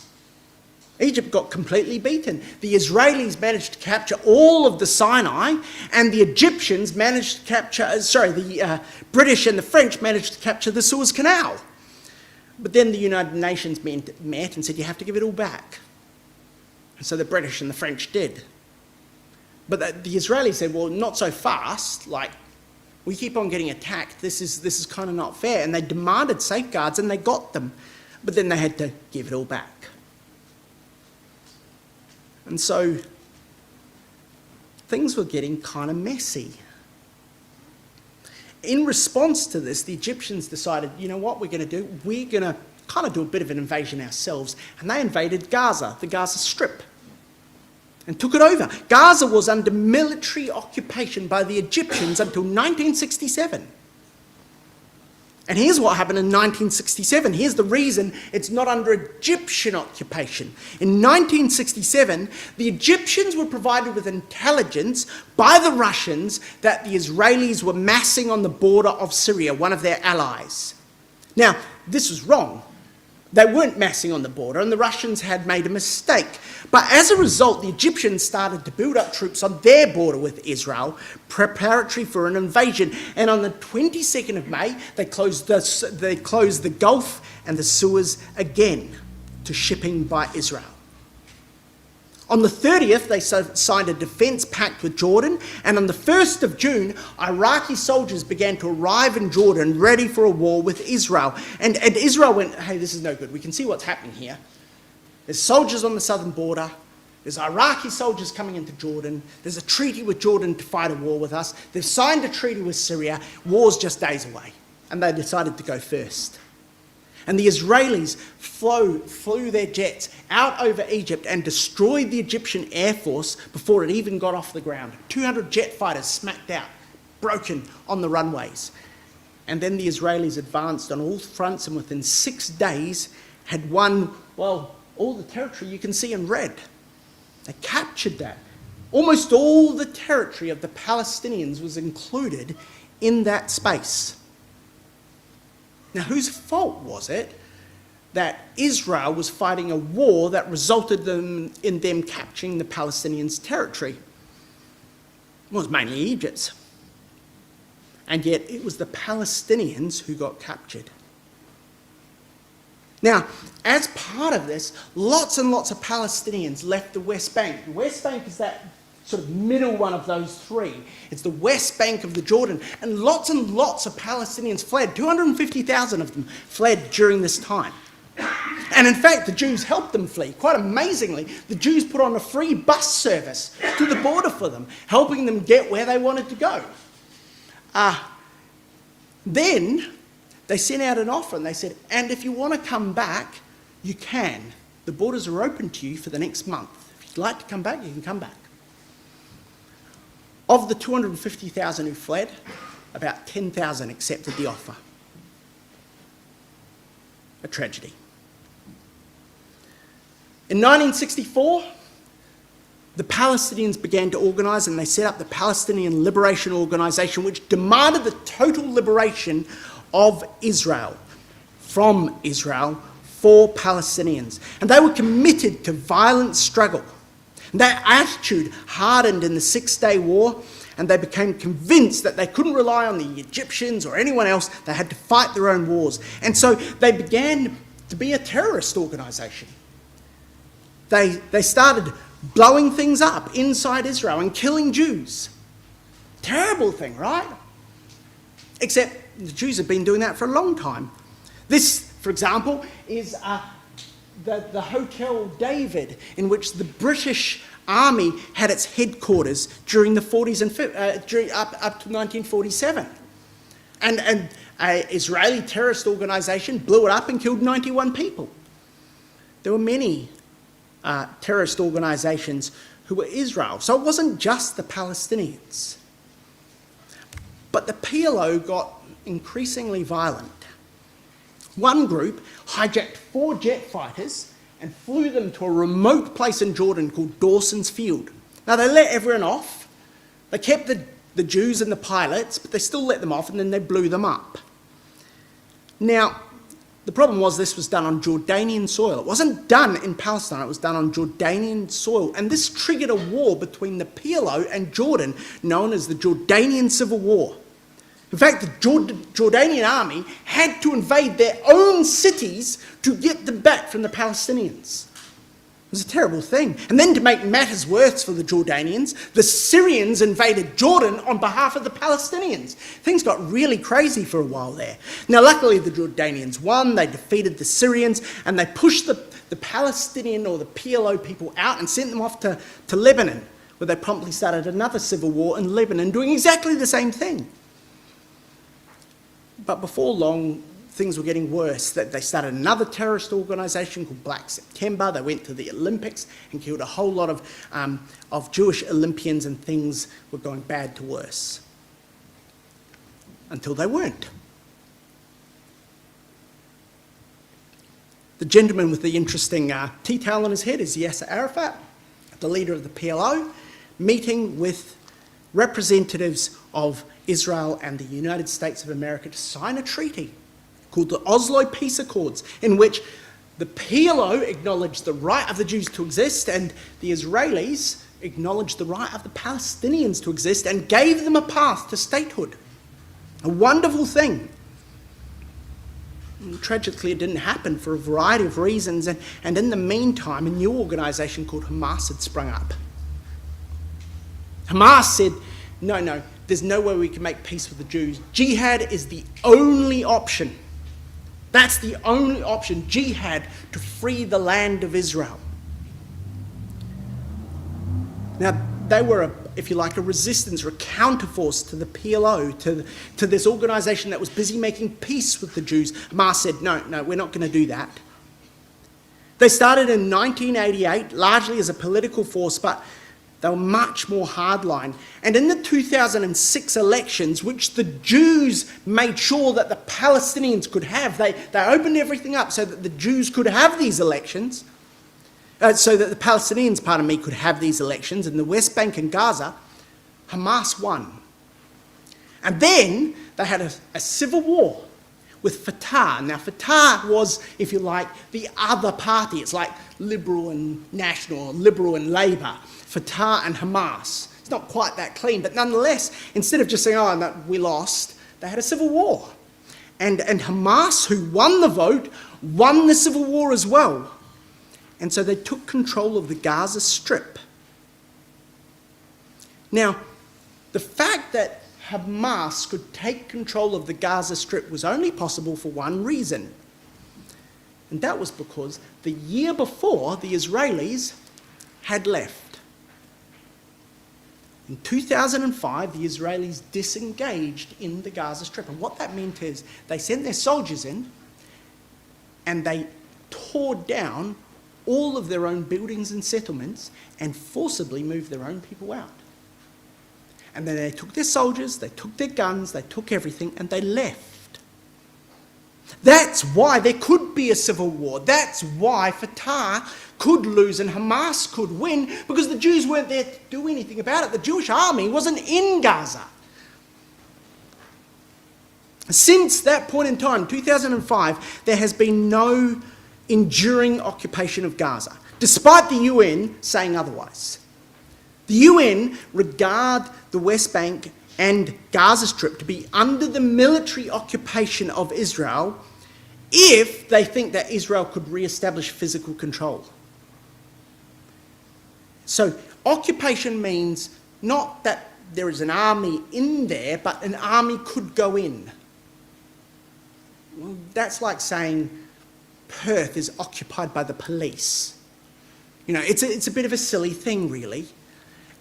Egypt got completely beaten. The Israelis managed to capture all of the Sinai, and the Egyptians managed to capture, the British and the French managed to capture the Suez Canal. But then the United Nations met and said, you have to give it all back. And so the British and the French did. But the Israelis said, well, not so fast. Like, we keep on getting attacked. This is kind of not fair. And they demanded safeguards, and they got them. But then they had to give it all back. And so things were getting kind of messy. In response to this, the Egyptians decided, you know what we're going to do? We're going to kind of do a bit of an invasion ourselves. And they invaded Gaza, the Gaza Strip, and took it over. Gaza was under military occupation by the Egyptians until 1967. And here's what happened in 1967. Here's the reason it's not under Egyptian occupation. In 1967, the Egyptians were provided with intelligence by the Russians that the Israelis were massing on the border of Syria, one of their allies. Now, this was wrong. They weren't massing on the border, and the Russians had made a mistake. But as a result, the Egyptians started to build up troops on their border with Israel, preparatory for an invasion. And on the 22nd of May, they closed the Gulf and the Suez again to shipping by Israel. On the 30th, they signed a defence pact with Jordan, and on the 1st of June, Iraqi soldiers began to arrive in Jordan ready for a war with Israel. And Israel went, hey, this is no good. We can see what's happening here. There's soldiers on the southern border. There's Iraqi soldiers coming into Jordan. There's a treaty with Jordan to fight a war with us. They've signed a treaty with Syria. War's just days away. And they decided to go first. And the Israelis flew their jets out over Egypt and destroyed the Egyptian Air Force before it even got off the ground. 200 jet fighters smacked out, broken on the runways. And then the Israelis advanced on all fronts and within 6 days had won, well, all the territory you can see in red. They captured that. Almost all the territory of the Palestinians was included in that space. Now, whose fault was it that Israel was fighting a war that resulted in them capturing the Palestinians' territory? It was mainly Egypt's. And yet it was the Palestinians who got captured. Now, as part of this, lots and lots of Palestinians left the West Bank. The West Bank is that sort of middle one of those three. It's the West Bank of the Jordan. And lots of Palestinians fled. 250,000 of them fled during this time. And in fact, the Jews helped them flee. Quite amazingly, the Jews put on a free bus service to the border for them, helping them get where they wanted to go. Then they sent out an offer and they said, and if you want to come back, you can. The borders are open to you for the next month. If you'd like to come back, you can come back. Of the 250,000 who fled, about 10,000 accepted the offer. A tragedy. In 1964, the Palestinians began to organise and they set up the Palestinian Liberation Organisation, which demanded the total liberation of Israel, from Israel, for Palestinians. And they were committed to violent struggle. And their attitude hardened in the Six-Day War, and they became convinced that they couldn't rely on the Egyptians or anyone else. They had to fight their own wars. And so they began to be a terrorist organisation. They started blowing things up inside Israel and killing Jews. Terrible thing, right? Except the Jews have been doing that for a long time. This, for example, is the Hotel David, in which the British Army had its headquarters during the 40s and up to 1947. And an Israeli terrorist organisation blew it up and killed 91 people. There were many terrorist organisations who were Israel. So it wasn't just the Palestinians. But the PLO got increasingly violent. One group hijacked 4 jet fighters and flew them to a remote place in Jordan called Dawson's Field. Now, they let everyone off. They kept the Jews and the pilots, but they still let them off, and then they blew them up. Now, the problem was this was done on Jordanian soil. It wasn't done in Palestine, it was done on Jordanian soil. And this triggered a war between the PLO and Jordan, known as the Jordanian Civil War. In fact, the Jordanian army had to invade their own cities to get them back from the Palestinians. It was a terrible thing. And then to make matters worse for the Jordanians, the Syrians invaded Jordan on behalf of the Palestinians. Things got really crazy for a while there. Now, luckily, the Jordanians won. They defeated the Syrians, and they pushed the Palestinian or the PLO people out and sent them off to Lebanon, where they promptly started another civil war in Lebanon, doing exactly the same thing. But before long, things were getting worse. They started another terrorist organisation called Black September. They went to the Olympics and killed a whole lot of Jewish Olympians, and things were going bad to worse. Until they weren't. The gentleman with the interesting tea towel on his head is Yasser Arafat, the leader of the PLO, meeting with representatives of Israel and the United States of America to sign a treaty called the Oslo Peace Accords, in which the PLO acknowledged the right of the Jews to exist and the Israelis acknowledged the right of the Palestinians to exist and gave them a path to statehood. A wonderful thing. And tragically, it didn't happen for a variety of reasons, and in the meantime, a new organisation called Hamas had sprung up. Hamas said, no, there's no way we can make peace with the Jews. Jihad is the only option. That's the only option, jihad, to free the land of Israel. Now, they were, if you like, a resistance or a counterforce to the PLO, to this organisation that was busy making peace with the Jews. Hamas said, no, we're not going to do that. They started in 1988, largely as a political force, but they were much more hardline. And in the 2006 elections, which the Jews made sure that the Palestinians could have, they opened everything up so that the Jews could have these elections, so that the Palestinians, could have these elections in the West Bank and Gaza. Hamas won. And then they had a civil war with Fatah. Now, Fatah was, if you like, the other party. It's like Liberal and National, Liberal and Labour. Fatah and Hamas. It's not quite that clean, but nonetheless, instead of just saying, oh, no, we lost, they had a civil war. And Hamas, who won the vote, won the civil war as well. And so they took control of the Gaza Strip. Now, the fact that Hamas could take control of the Gaza Strip was only possible for one reason. And that was because the year before, the Israelis had left. In 2005, the Israelis disengaged in the Gaza Strip. And what that meant is they sent their soldiers in and they tore down all of their own buildings and settlements and forcibly moved their own people out. And then they took their soldiers, they took their guns, they took everything, and they left. That's why there could be a civil war. That's why Fatah could lose and Hamas could win, because the Jews weren't there to do anything about it. The Jewish army wasn't in Gaza. Since that point in time, 2005, there has been no enduring occupation of Gaza, despite the UN saying otherwise. The UN regard the West Bank and Gaza Strip to be under the military occupation of Israel if they think that Israel could re-establish physical control. So occupation means not that there is an army in there, but an army could go in. Well, that's like saying Perth is occupied by the police. You know, it's a bit of a silly thing, really.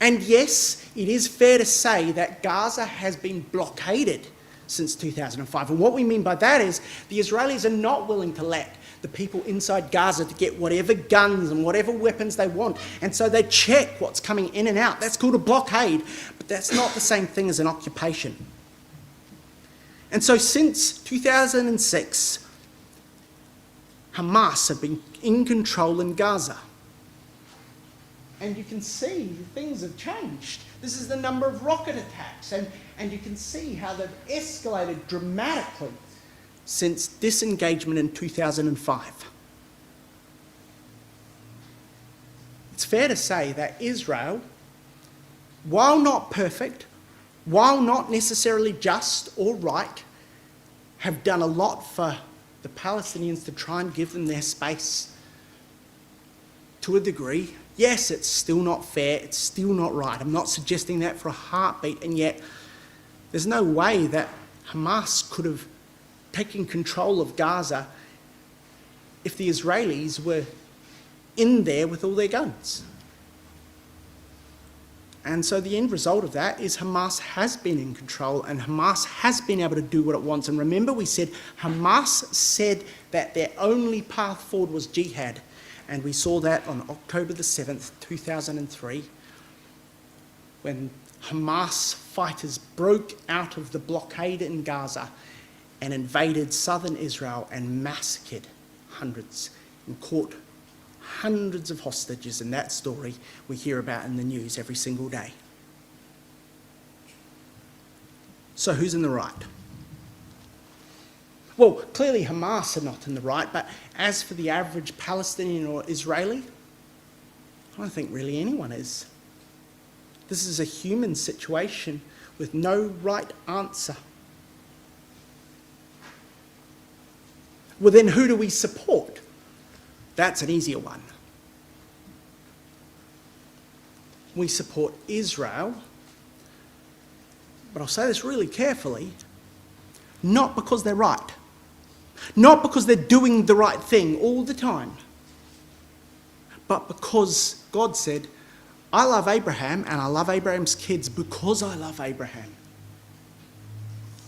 And yes, it is fair to say that Gaza has been blockaded since 2005. And what we mean by that is the Israelis are not willing to let the people inside Gaza to get whatever guns and whatever weapons they want. And so they check what's coming in and out. That's called a blockade, but that's not the same thing as an occupation. And so since 2006, Hamas have been in control in Gaza. And you can see things have changed. This is the number of rocket attacks, and you can see how they've escalated dramatically since disengagement in 2005. It's fair to say that Israel, while not perfect, while not necessarily just or right, have done a lot for the Palestinians to try and give them their space to a degree. Yes, it's still not fair, it's still not right. I'm not suggesting that for a heartbeat, and yet there's no way that Hamas could have taken control of Gaza if the Israelis were in there with all their guns. And so the end result of that is Hamas has been in control and Hamas has been able to do what it wants. And remember, we said Hamas said that their only path forward was jihad. And we saw that on October the 7th, 2003, when Hamas fighters broke out of the blockade in Gaza and invaded southern Israel and massacred hundreds and caught hundreds of hostages. And that story we hear about in the news every single day. So who's in the right? Well, clearly Hamas are not in the right, but as for the average Palestinian or Israeli, I don't think really anyone is. This is a human situation with no right answer. Well, then who do we support? That's an easier one. We support Israel, but I'll say this really carefully, not because they're right. Not because they're doing the right thing all the time, but because God said, I love Abraham and I love Abraham's kids because I love Abraham.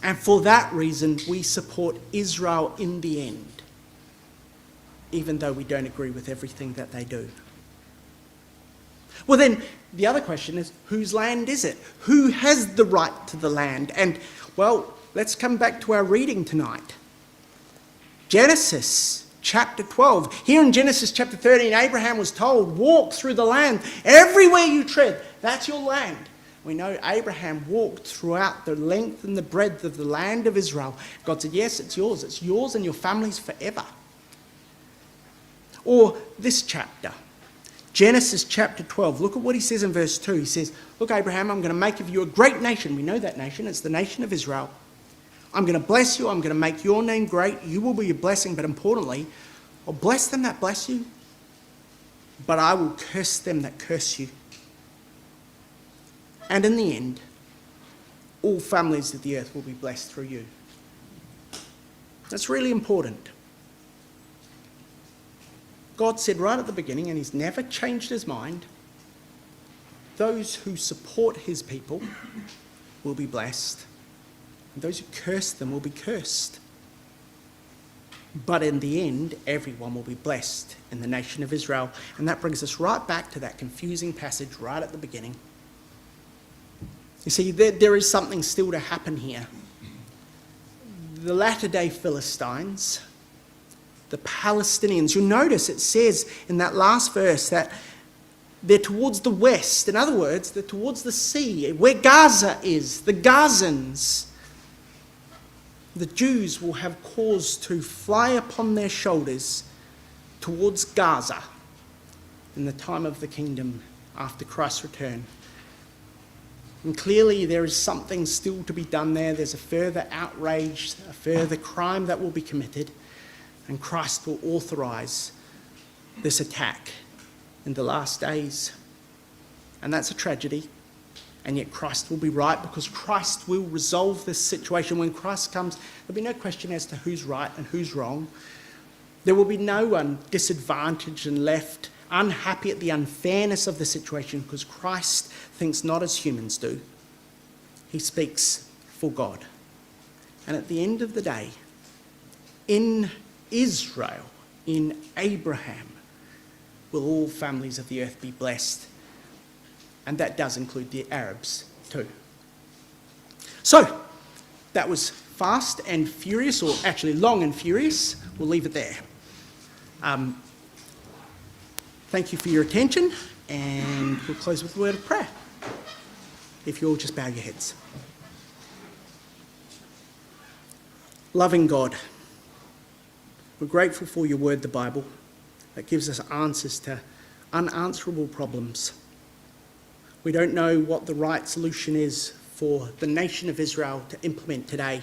And for that reason, we support Israel in the end, even though we don't agree with everything that they do. Well, then the other question is, whose land is it? Who has the right to the land? And, well, let's come back to our reading tonight. Genesis chapter 12. Here in Genesis chapter 13, Abraham was told, walk through the land. Everywhere you tread, that's your land. We know Abraham walked throughout the length and the breadth of the land of Israel. God said, yes, it's yours. It's yours and your family's forever. Or this chapter, Genesis chapter 12. Look at what he says in verse 2. He says, look, Abraham, I'm going to make of you a great nation. We know that nation. It's the nation of Israel. I'm going to bless you. I'm going to make your name great. You will be a blessing. But importantly, I'll bless them that bless you, but I will curse them that curse you. And in the end, all families of the earth will be blessed through you. That's really important. God said right at the beginning, and he's never changed his mind, those who support his people will be blessed, and those who curse them will be cursed. But in the end, everyone will be blessed in the nation of Israel. And that brings us right back to that confusing passage right at the beginning. You see, there is something still to happen here. The latter-day Philistines, the Palestinians, you'll notice it says in that last verse that they're towards the west. In other words, they're towards the sea, where Gaza is, the Gazans. The Jews will have cause to fly upon their shoulders towards Gaza in the time of the kingdom after Christ's return. And clearly there is something still to be done there. There's a further outrage, a further crime that will be committed, and Christ will authorise this attack in the last days. And that's a tragedy. And yet Christ will be right, because Christ will resolve this situation. When Christ comes, there'll be no question as to who's right and who's wrong. There will be no one disadvantaged and left unhappy at the unfairness of the situation, because Christ thinks not as humans do. He speaks for God. And at the end of the day, in Israel, in Abraham, will all families of the earth be blessed. And that does include the Arabs too. So, that was fast and furious, or actually long and furious. We'll leave it there. Thank you for your attention, and we'll close with a word of prayer. If you all just bow your heads. Loving God, we're grateful for your word, the Bible, that gives us answers to unanswerable problems. We don't know what the right solution is for the nation of Israel to implement today,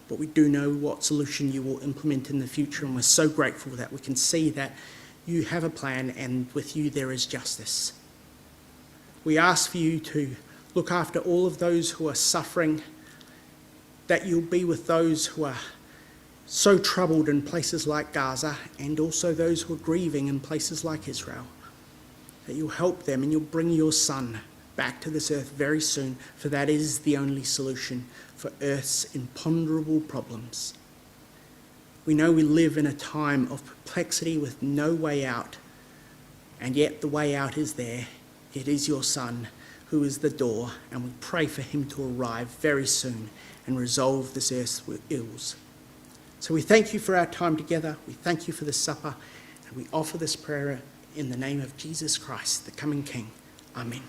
but we do know what solution you will implement in the future, and we're so grateful that we can see that you have a plan, and with you there is justice. We ask for you to look after all of those who are suffering, that you'll be with those who are so troubled in places like Gaza, and also those who are grieving in places like Israel, that you'll help them and you'll bring your Son back to this earth very soon, for that is the only solution for earth's imponderable problems. We know we live in a time of perplexity with no way out, and yet the way out is there. It is your Son who is the door, and we pray for him to arrive very soon and resolve this earth's ills. So we thank you for our time together. We thank you for this supper, and we offer this prayer in the name of Jesus Christ, the coming King. Amen.